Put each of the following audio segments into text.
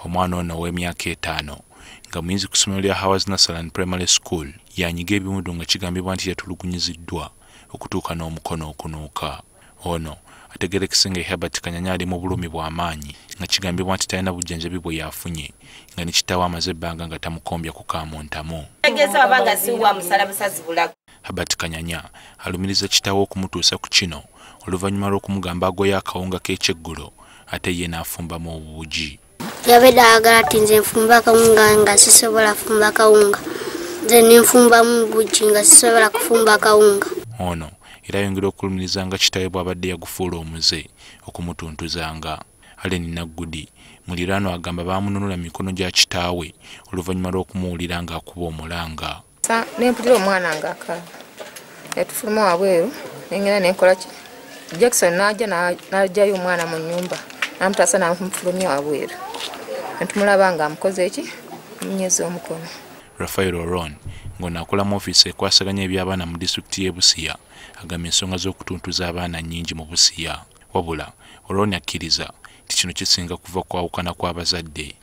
Omwana ono ow'emyaka 5 nga muyizi ku ssomero lya Howard Nasalan Primary School yanyiga ebiwundu nga kigambibwa nti yatulugunyiziddwa okutuuka n'omukono okunuuka. Ono ategerekese nga Herbert Kanyanya ali mu bulumi bw'amaanyi nga kigambibwa nti talina bujjanjabi bwe yafunye nga ne kitaawe amaze ebbanga nga tamukombya ku kaamontamu. Herbert Kanyanya alumiriza kitaawe okumutuusa ku kino oluvannyuma lw'okumugamba agoye akawunga k'ekyeggulo ate ye n'afumbamu obugi. Yabadde ayagala ati nze nfumba akawunga nga sisobola kufumba akawunga, nze ne nfumbamu bugi nga sisobola kufumba akawunga. Ono era ayongera okulumiriza nga kitaawe bw'abadde yagufuula omuze okumutuntuzanga. Aleni Naggudi muliraano agamba baamununula mikono gya kitaawe oluvannyuma lw'okumuwulira ng'akuba omulanga. Nempulira omwana ng'akaaba yatufuluma wabweru nengera nenkola ki Jackson n'ajja n'ajjayo omwana mu nnyumba n'amutaasa n'amufulumya wabweru netumulaba nga amukoze eki amunyeza omukono. Rafael Oron ng'ono akola mu ofiisi ekwasaganya eby'abaana mu disitulikiti y'e Busia agamba ensonga z'okutuntuza abaana nnyingi mu Busia. Wabula Oron akkiriza nti kino kisinga kuva kwawukana kw'abazadde.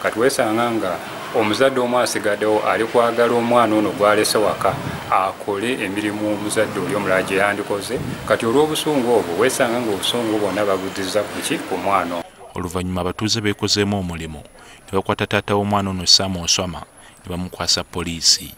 Kati weesanga nga omuzadde omu asigaddewo ali kwagala omwana ono gw'alese waka akole emirimu omuzadde oli omulala gye yandikoze. Kati olw'obusungu obwo weesanga ng'obusungu bwonna babuddiza ku mwana. Oluvannyuma abatuuze beekozeemu omulimu ne bakwata taata w'omwana ono Sam Oswama ne bamukwasa poliisi.